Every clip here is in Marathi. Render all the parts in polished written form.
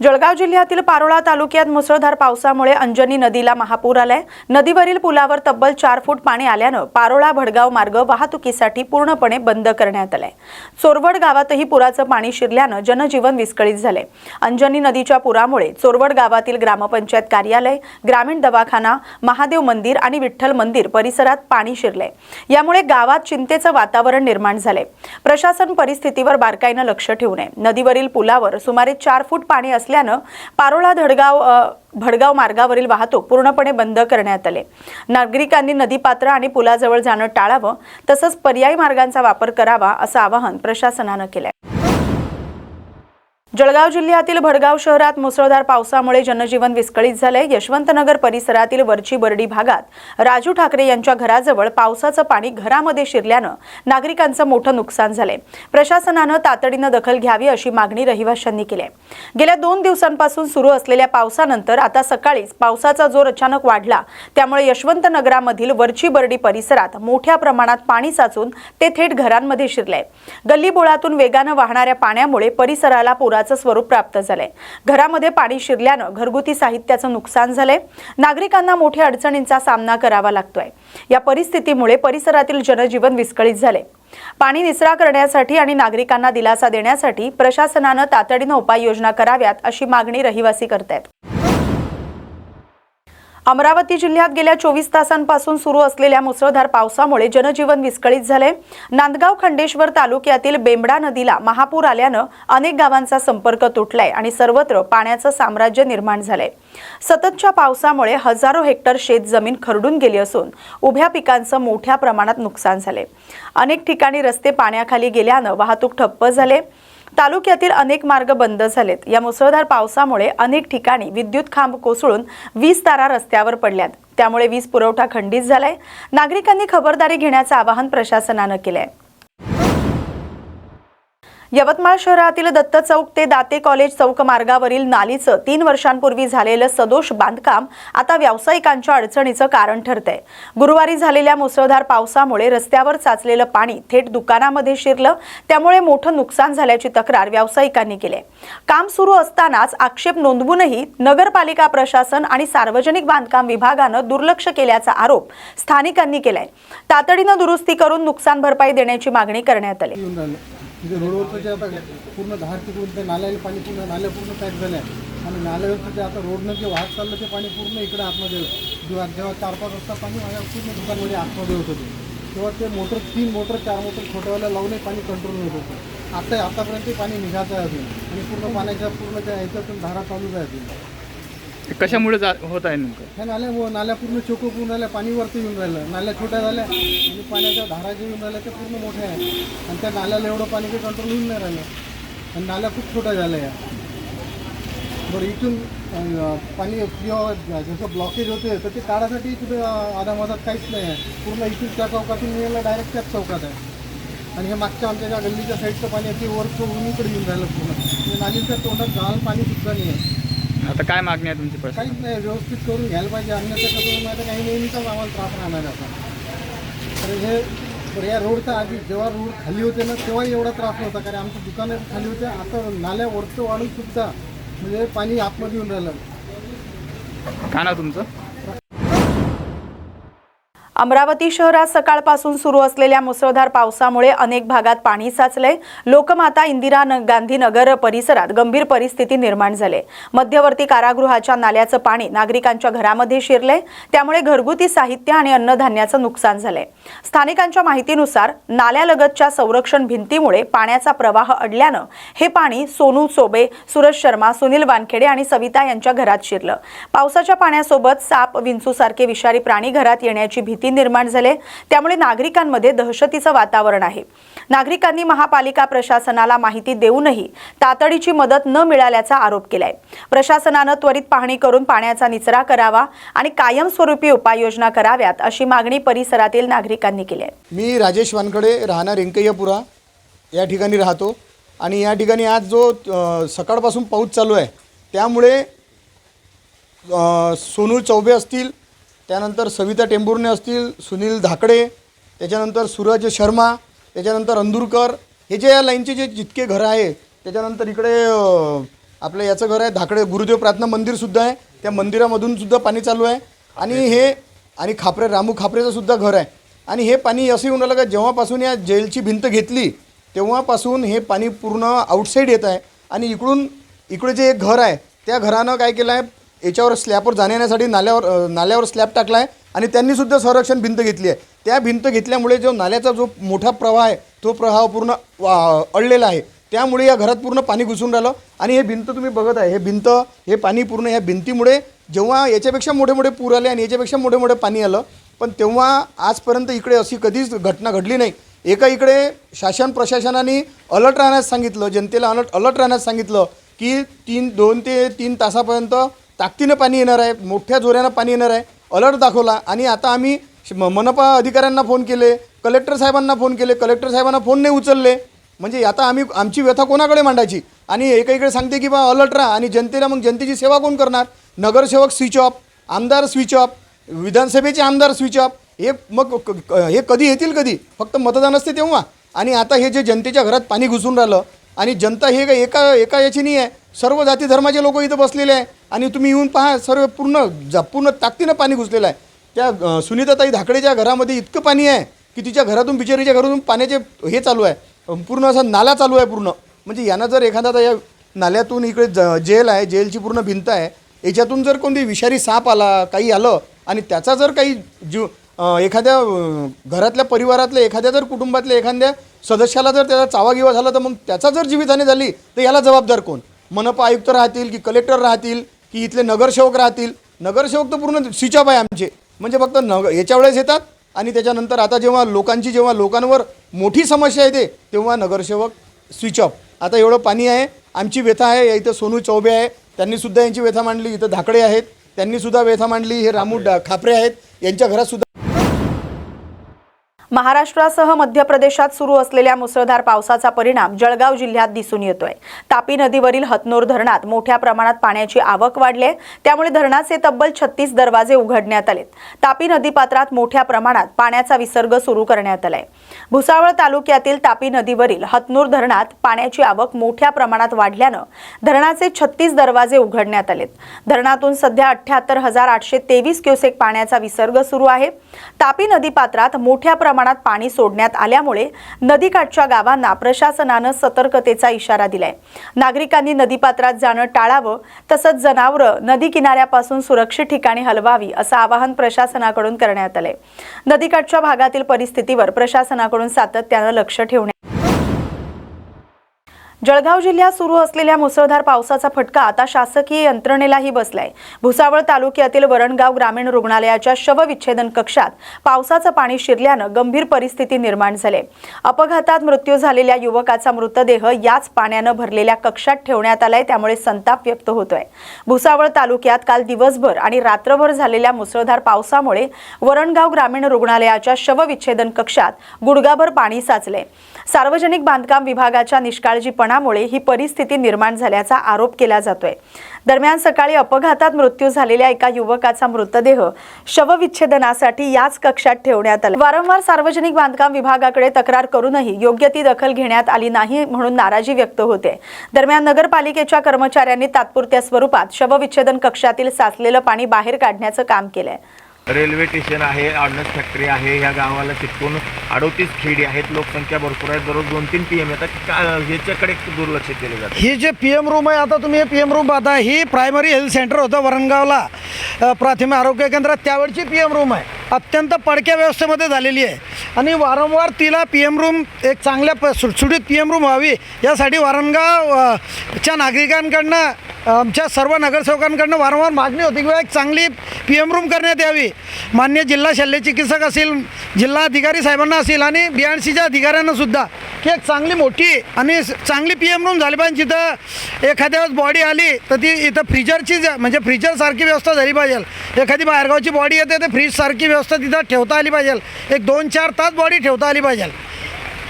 जळगाव जिल्ह्यातील पारोळा तालुक्यात मुसळधार पावसामुळे अंजनी नदीला महापूर आलाय। नदीवरील पुलावर तब्बल 4 फूट पाणी आल्याने पारोळा भडगाव मार्ग वाहतुकीसाठी पूर्णपणे बंद करण्यात आलाय। चोरवड गावातही पुराचं पाणी शिरल्याने जनजीवन विस्कळीत झाले। अंजनी नदीच्या पुरामुळे चोरवड गावातील ग्रामपंचायत कार्यालय, ग्रामीण दवाखाना, महादेव मंदिर आणि विठ्ठल मंदिर परिसरात पाणी शिरले। यामुळे गावात चिंतेचं वातावरण निर्माण झाले। प्रशासन परिस्थितीवर बारकाईने लक्ष ठेवून आहे। नदीवरील पुलावर सुमारे 4 फूट पाणी असल्याने पारोळा भडगाव मार्गावरील वाहतूक पूर्णपणे बंद करण्यात आले। नागरिकांनी नदीपात्र आणि पुलाजवळ जाणं टाळावं, तसंच पर्यायी मार्गांचा वापर करावा असं आवाहन प्रशासनाने केलंय। जळगाव जिल्ह्यातील भडगाव शहरात मुसळधार पावसामुळे जनजीवन विस्कळीत झाले। यशवंतनगर परिसरातील वरची बर्डी भागात राजू ठाकरे यांच्या घराजवळ पावसाचं पाणी घरामध्ये शिरल्याने नागरिकांचं मोठं नुकसान झाले। प्रशासनाने तातडीने दखल घ्यावी अशी मागणी रहिवाशांनी केली आहे। गेल्या 2 दिवसांपासून सुरू असलेल्या पावसानंतर आता सकाळीच पावसाचा जोर अचानक वाढला। त्यामुळे यशवंतनगरामधील वरची बर्डी परिसरात मोठ्या प्रमाणात पाणी साचून ते थेट घरांमध्ये शिरले। गल्लीबोळातून वेगाने वाहणाऱ्या पाण्यामुळे परिसराला स्वरूप प्राप्त झाले। घरामध्ये पाणी शिरल्याने घरगुती साहित्याचं नुकसान झाले। नागरिकांना मोठ्या अडचणींचा सामना करावा लागतोय। या परिस्थितीमुळे परिसरातील जनजीवन विस्कळीत झाले। पाणी निचरा करण्यासाठी आणि नागरिकांना दिलासा देण्यासाठी प्रशासनाने तातडीने उपाययोजना कराव्यात अशी मागणी रहिवासी करतात। अमरावती जिल्ह्यात गेल्या 24 तासांपासून सुरू असलेल्या मुसळधार पावसामुळे जनजीवन विस्कळीत झाले। नांदगाव खंडेश्वर तालुक्यातील बेंबडा नदीला महापूर आल्याने अनेक गावांचा संपर्क तुटलाय आणि सर्वत्र पाण्याचं साम्राज्य निर्माण झालंय। सततच्या पावसामुळे हजारो हेक्टर शेत जमीन खरडून गेली असून उभ्या पिकांचं मोठ्या प्रमाणात नुकसान झाले। अनेक ठिकाणी रस्ते पाण्याखाली गेल्याने वाहतूक ठप्प झाले। तालुक्यातील अनेक मार्ग बंद झालेत। या मुसळधार पावसामुळे अनेक ठिकाणी विद्युत खांब कोसळून वीज तारा रस्त्यावर पडल्यात। त्यामुळे वीज पुरवठा खंडित झालाय। नागरिकांनी खबरदारी घेण्याचे आवाहन प्रशासनाने केले। यवतमाळ शहरातील दत्त चौक ते दाते कॉलेज चौक मार्गावरील नालीचं 3 वर्षांपूर्वी झालेलं सदोष बांधकाम आता व्यावसायिकांच्या अडचणीचं कारण ठरतंय। गुरुवारी झालेल्या मुसळधार पावसामुळे रस्त्यावर साचलेलं पाणी थेट दुकानामध्ये शिरलं। त्यामुळे मोठं नुकसान झाल्याची तक्रार व्यावसायिकांनी केली। काम सुरू असतानाच आक्षेप नोंदवूनही नगरपालिका प्रशासन आणि सार्वजनिक बांधकाम विभागाने दुर्लक्ष केल्याचा आरोप स्थानिकांनी केलाय। तातडीने दुरुस्ती करून नुकसान भरपाई देण्याची मागणी करण्यात आली। रोडवरचं जे आता पूर्ण धार तिकडून ते नाल्याला पाणी पूर्ण नाल्या पूर्ण पॅक झाल्या आणि नाल्यावरचं जे आता रोडनं जे वाहत चाललं ते पाणी पूर्ण इकडे आतमध्ये जेव्हा 4-5 वाजता पाणी माझ्या पूर्ण दुकानमध्ये आतमध्ये होत होते, तेव्हा ते 3 मोटर 4 मोटर छोट्यावाल्या लावूनही पाणी कंट्रोल होत होतं। आतापर्यंत पाणी निघायचं आहे अजून आणि पूर्ण पाण्याच्या पूर्ण त्या ह्याच्यातून धारा चालूच आहे अजून। कशामुळे होत आहे नेमकं? ह्या नाल्या पूर्ण चोकून राहिल्या, पाणी वरती येऊन राहिलं। नाल्या छोट्या झाल्या आणि पाण्याच्या धारा जे येऊन राहिल्या ते पूर्ण मोठ्या आहे आणि त्या नाल्याला एवढं पाणी काही कंट्रोल होऊन नाही राहिलं आणि नाल्या खूप छोट्या झाल्या या। बरं, इथून पाणी जेव्हा जसं ब्लॉकेज होते तर ते काढायसाठी कुठे आधामधात काहीच नाही आहे। पूर्ण इथून त्या चौकातून निघायला डायरेक्ट त्याच चौकात आहे आणि हे मागच्या आमच्या ज्या गल्लीच्या साईडचं पाणी आहे ते वर उन्हीकडे येऊन राहिलं पूर्ण। नालीच्या तोंडात घाल पाणी सुद्धा नाही आहे। आता काय मागणी आहे तुमची? काहीच नाही, व्यवस्थित करून घ्यायला पाहिजे। अन्यथा करून नाही तर काही नेहमीचाच आम्हाला त्रास राहणार आता। तर या रोडचा आधी जेव्हा रोड खाली होते ना तेव्हाही एवढा त्रास नव्हता, कारण आमची दुकानं खाली होते। आता नाल्या वरचं वाढून सुद्धा म्हणजे पाणी आतमध्ये येऊन राहिलं। काय नाव तुमचं? अमरावती शहरात सकाळपासून सुरू असलेल्या मुसळधार पावसामुळे अनेक भागात पाणी साचले। लोकमाता इंदिरा गांधी नगर परिसरात गंभीर परिस्थिती निर्माण झाली। मध्यवर्ती कारागृहाच्या नाल्याचं पाणी नागरिकांच्या घरामध्ये शिरले। त्यामुळे घरगुती साहित्य आणि अन्नधान्याचं नुकसान झाले। स्थानिकांच्या माहितीनुसार नाल्यालगतच्या संरक्षण भिंतीमुळे पाण्याचा प्रवाह अडल्यानं हे पाणी सोनू चोबे, सुरज शर्मा, सुनील वानखेडे आणि सविता यांच्या घरात शिरलं। पावसाच्या पाण्यासोबत साप, विंचूसारखे विषारी प्राणी घरात येण्याची भीती निर्माण झाले। त्यामुळे नागरिकांमध्ये दहशतीचं वातावरण आहे। नागरिकांनी महापालिका प्रशासनाला माहिती देऊनही तातडीची मदत न मिळाल्याचा आरोप केलाय। प्रशासनाने त्वरित पाहणी करून पाण्याचा निचरा करावा आणि कायमस्वरूपी उपाययोजना कराव्यात अशी मागणी परिसरातील नागरिकांनी केली आहे। मी राजेश वानखडे, राहणार रेंकय्यापुरा या ठिकाणी राहतो आणि या ठिकाणी आज जो सकाळपासून पाऊस चालू आहे त्यामुळे सोनू चौबे असतील, त्यानंतर सविता टेंभुर्णे असतील, सुनील धाकडे, त्याच्यानंतर सूरज शर्मा, त्याच्यानंतर अंदुरकर, हे जे या लाईनचे जे जितके घरं आहे, त्याच्यानंतर इकडे आपलं याचं घर आहे, धाकडे गुरुदेव प्रार्थना मंदिरसुद्धा आहे, त्या मंदिरामधून सुद्धा पाणी चालू आहे. आणि खापरे रामू खापरेचं सुद्धा घर आहे. आणि हे पाणी असं येऊन राहिलं का जेव्हापासून या जेलची भिंत घेतली तेव्हापासून हे पाणी पूर्ण आउटसाईड येत आहे. आणि इकडे जे एक घर आहे त्या घरानं काय केलं आहे, याच्यावर स्लॅबवर जाण्यासाठी नाल्यावर स्लॅब टाकला आहे. आणि त्यांनीसुद्धा संरक्षण भिंत घेतली आहे. त्या भिंत घेतल्यामुळे जो नाल्याचा जो मोठा प्रवाह आहे तो प्रवाह पूर्ण अडलेला आहे. त्यामुळे या घरात पूर्ण पाणी घुसून राहिलं. आणि हे भिंत तुम्ही बघत आहे, हे पाणी पूर्ण या भिंतीमुळे जेव्हा याच्यापेक्षा मोठे मोठे पूर आले आणि याच्यापेक्षा मोठे मोठे पाणी आलं, पण तेव्हा आजपर्यंत इकडे अशी कधीच घटना घडली नाही. इकडे शासन प्रशासनाने अलर्ट राहण्यास सांगितलं, जनतेला अलर्ट राहण्यास सांगितलं की 2 ते 3 तासापर्यंत ताकदीनं पाणी येणार आहे, मोठ्या जोरानं पाणी येणार आहे, अलर्ट दाखवला. आणि आता आम्ही मनपा अधिकाऱ्यांना फोन केले, कलेक्टर साहेबांना फोन केले, कलेक्टर साहेबांना फोन नाही उचलले. म्हणजे आता आम्ही आमची व्यथा कोणाकडे मांडायची. आणि एकीकडे सांगते की बा अलर्ट राहा आणि जनतेला मग जनतेची सेवा कोण करणार. नगरसेवक स्विच ऑफ, आमदार स्विच ऑफ, विधानसभेचे आमदार स्विच ऑफ. हे कधी येतील, कधी फक्त मतदान असते तेव्हा. आणि आता हे जे जनतेच्या घरात पाणी घुसून राहिलं आणि जनता हे एका याची नाही आहे, सर्व जाती धर्माचे लोक इथं बसलेले आहे. आणि तुम्ही येऊन पहा, सर्व पूर्ण ताकदीनं पाणी घुसलेलं आहे. त्या सुनीताताई धाकडेच्या घरामध्ये इतकं पाणी आहे की तिच्या घरातून, बिचारीच्या घरातून पाण्याचे हे चालू आहे, पूर्ण असा नाला चालू आहे पूर्ण. म्हणजे यानं जर एखादा या नाल्यातून इकडे जेल आहे, जेलची पूर्ण भिंत आहे, याच्यातून जर कोणती विषारी साप आला, काही आलं आणि त्याचा जर काही एखाद्या घरातल्या परिवारातल्या एखाद्या जर कुटुंबातल्या एखाद्या सदस्याला जर त्याचा चावागिवा झाला तर मग त्याचा जर जीवितहानी झाली तर याला जबाबदार कोण. मनपा आयुक्त राहतील की कलेक्टर राहतील की इथले नगरसेवक राहतील. नगरसेवक तर पूर्ण स्विच ऑफ आहे आमचे. म्हणजे फक्त याच्या वेळेस येतात आणि त्याच्यानंतर आता जेव्हा लोकांवर मोठी समस्या येते तेव्हा नगरसेवक स्विच ऑफ. आता एवढं पाणी आहे, आमची व्यथा आहे. इथं सोनू चौबे आहे, त्यांनीसुद्धा यांची व्यथा मांडली. इथं धाकडे आहेत, त्यांनीसुद्धा व्यथा मांडली. हे रामू खापरे आहेत, यांच्या घरातसुद्धा. महाराष्ट्रासह मध्य प्रदेशात सुरू असलेल्या मुसळधार पावसाचा परिणाम जळगाव जिल्ह्यात दिसून येतोय. तापी नदीवरील हतनूर धरणात मोठ्या प्रमाणात पाण्याची आवक वाढली आहे. त्यामुळे धरणाचे तब्बल 36 दरवाजे उघडण्यात आलेत. तापी नदीपात्रात मोठ्या प्रमाणात पाण्याचा विसर्ग सुरू करण्यात आलाय. भुसावळ तालुक्यातील तापी नदीवरील हतनूर धरणात पाण्याची आवक मोठ्या प्रमाणात वाढल्यानं धरणाचे 36 दरवाजे उघडण्यात आलेत. धरणातून सध्या 78,823 क्युसेक पाण्याचा विसर्ग सुरू आहे. तापी नदीपात्रात मोठ्या प्रमाणात पाणी सोडण्यात आल्यामुळे नदीकाठच्या गावांना प्रशासनानं सतर्कतेचा इशारा दिलाय. नागरिकांनी नदीपात्रात जाणं टाळावं, तसंच जनावरं नदी किनाऱ्यापासून सुरक्षित ठिकाणी हलवावी असं आवाहन प्रशासनाकडून करण्यात आलंय. नदीकाठच्या भागातील परिस्थितीवर प्रशासनाकडून सातत्यानं लक्ष ठेवण्यात. जळगाव जिल्ह्यात सुरू असलेल्या मुसळधार पावसाचा फटका आता शासकीय यंत्रणेलाही बसलाय. भुसावळ तालुक्यातील वरणगाव ग्रामीण रुग्णालयाच्या शवविच्छेदन कक्षात पावसाचं पाणी शिरल्यानं गंभीर परिस्थिती निर्माण झाली. अपघातात मृत्यू झालेल्या युवकाचा मृतदेह याच पाण्यानं भरलेल्या कक्षात ठेवण्यात आलाय. त्यामुळे संताप व्यक्त होतोय. भुसावळ तालुक्यात काल दिवसभर आणि रात्रभर झालेल्या मुसळधार पावसामुळे वरणगाव ग्रामीण रुग्णालयाच्या शवविच्छेदन कक्षात गुडघाभर पाणी साचले. सार्वजनिक बांधकाम विभागाच्या निष्काळजीपणामुळे ही परिस्थिती निर्माण झाल्याचा आरोप केला जातोय. दरम्यान सकाळी अपघातात मृत्यू झालेल्या एका युवकाचा मृतदेह शवविच्छेदनासाठी याच कक्षात ठेवण्यात आला. वारंवार सार्वजनिक बांधकाम विभागाकडे तक्रार करूनही योग्य ती दखल घेण्यात आली नाही म्हणून नाराजी व्यक्त होते. दरम्यान नगरपालिकेच्या कर्मचाऱ्यांनी तात्पुरत्या स्वरूपात शवविच्छेदन कक्षातील साचलेलं पाणी बाहेर काढण्याचं काम केलंय. रेल्वे स्टेशन आहे, ऑर्डनन्स फॅक्टरी आहे, ह्या गावाला चिटकून 38 खेडी आहेत, लोकसंख्या भरपूर आहे, दररोज 2-3 PM येतात. ह्याच्याकडे दुर्लक्ष केले जाते. ही जे PM रूम आहे, आता तुम्ही हे PM रूम पाहता, ही प्रायमरी हेल्थ सेंटर होतं वरणगावला, प्राथमिक आरोग्य केंद्रात, त्यावेळची PM रूम आहे. अत्यंत पडक्या व्यवस्थेमध्ये झालेली आहे आणि वारंवार तिला PM रूम एक चांगल्या सुटसुटीत PM रूम व्हावी यासाठी वरणगावच्या नागरिकांकडनं, आमच्या सर्व नगरसेवकांकडनं वारंवार मागणी होती किंवा एक चांगली PM रूम करण्यात यावी. मान्य जिल्हा शल्यचिकित्सक असेल, जिल्हा अधिकारी साहेबांना असेल आणि BNCच्या अधिकाऱ्यांना सुद्धा की एक चांगली मोठी आणि चांगली PM रूम झाली पाहिजे. जिथं एखाद्या वेळेस बॉडी आली तर ती इथं फ्रीजरची म्हणजे फ्रीजरसारखी व्यवस्था झाली पाहिजे. एखादी बाहेरगावची बॉडी येते तर फ्रीजसारखी व्यवस्था तिथं ठेवता आली पाहिजे. एक 2-4 तास बॉडी ठेवता आली पाहिजे.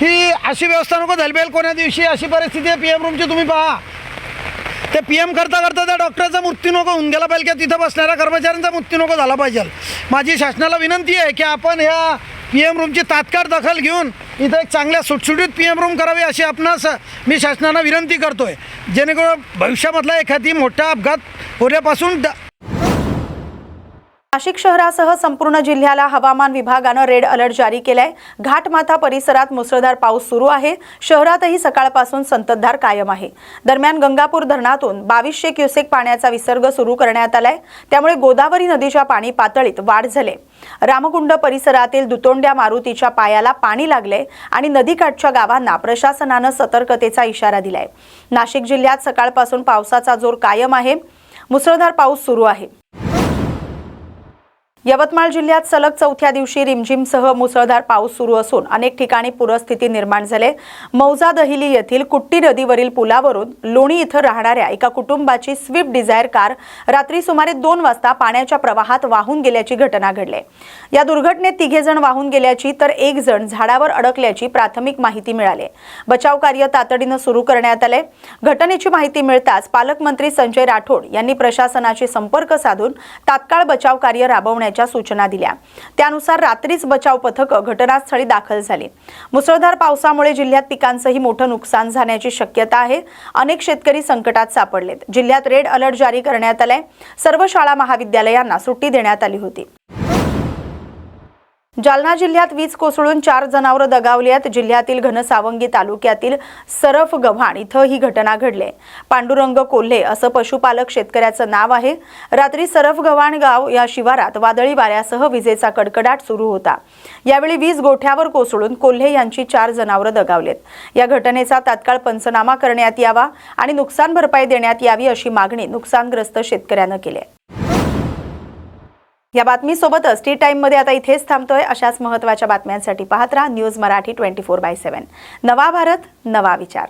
ही अशी व्यवस्था नको झाली पाहिजे. कोण्या दिवशी अशी परिस्थिती आहे PM रूमची तुम्ही पहा. ते PM करता त्या डॉक्टरचा मृत्यू नको होऊन गेला पाहिजे किंवा तिथं बसणाऱ्या कर्मचाऱ्यांचा मृत्यू नको झाला पाहिजे. माझी शासनाला विनंती आहे की आपण ह्या PM रूमची तात्काळ दखल घेऊन इथं एक चांगल्या सुटसुटीत PM रूम करावी अशी आपणास मी शासनाला विनंती करतो आहे, जेणेकरून भविष्यामधला एखादी मोठा अपघात होण्यापासून नाशिक शहरासह संपूर्ण जिल्ह्याला हवामान विभागानं रेड अलर्ट जारी केलाय। घाटमाथा परिसरात मुसळधार पाऊस सुरू आहे। शहरातही सकाळपासून संततधार कायम आहे। दरम्यान गंगापूर धरणातून 2200 क्युसेक पाण्याचा विसर्ग सुरू करण्यात आलाय, त्यामुळे गोदावरी नदीच्या पाणी पातळीत वाढ झाली। रामकुंड परिसरातील दुतोंड्या मारुतीच्या पायाला पाणी लागले आणि नदीकाठच्या गावांना प्रशासनानं सतर्कतेचा इशारा दिलाय। नाशिक जिल्ह्यात सकाळपासून पावसाचा जोर कायम आहे। मुसळधार पाऊस सुरू आहे। यवतमाळ जिल्ह्यात सलग चौथ्या दिवशी रिमझिमसह मुसळधार पाऊस सुरू असून अनेक ठिकाणी पूरस्थिती निर्माण झाली। मौजा दहिली येथील कुट्टी नदीवरील पुलावरून लोणी इथं राहणाऱ्या एका कुटुंबाची स्विफ्ट डिझायर कार रात्री सुमारे 2 वाजता पाण्याच्या प्रवाहात वाहून गेल्याची घटना घडली। या दुर्घटनेत 3 जण वाहून गेल्याची तर 1 जण झाडावर अडकल्याची प्राथमिक माहिती मिळाली। बचाव कार्य तातडीने सुरू करण्यात आले। घटनेची माहिती मिळताच पालकमंत्री संजय राठोड यांनी प्रशासनाशी संपर्क साधून तात्काळ बचाव कार्य राबवण्याच्या सूचना दिल्या। त्यानुसार रात्रीच बचाव पथक घटनास्थळी दाखल झाली। मुसळधार पावसामुळे जिल्ह्यात पिकांचंही मोठं नुकसान झाण्याची शक्यता आहे। अनेक शेतकरी संकटात सापडलेत। जिल्ह्यात रेड अलर्ट जारी करण्यात आलाय। सर्व शाळा महाविद्यालयांना सुट्टी देण्यात आली होती। जालना जिल्ह्यात वीज कोसळून 4 जनावरं दगावली आहेत। जिल्ह्यातील घनसावंगी तालुक्यातील सरफ गव्हाण इथं ही घटना घडली। पांडुरंग कोल्हे असं पशुपालक शेतकऱ्याचं नाव आहे। रात्री सरफ गव्हाण गाव या शिवारात वादळी वाऱ्यासह विजेचा कडकडाट सुरू होता। यावेळी वीज गोठ्यावर कोसळून कोल्हे यांची 4 जनावरं दगावलेत। या घटनेचा तात्काळ पंचनामा करण्यात यावा आणि नुकसान भरपाई देण्यात यावी अशी मागणी नुकसानग्रस्त शेतकऱ्यानं केली आहे। या बातमीसोबतच टी टाइममध्ये आता इथेच थांबतोय। अशाच महत्त्वाच्या बातम्यांसाठी पाहत राहा न्यूज मराठी 24/7। नवा भारत, नवा विचार।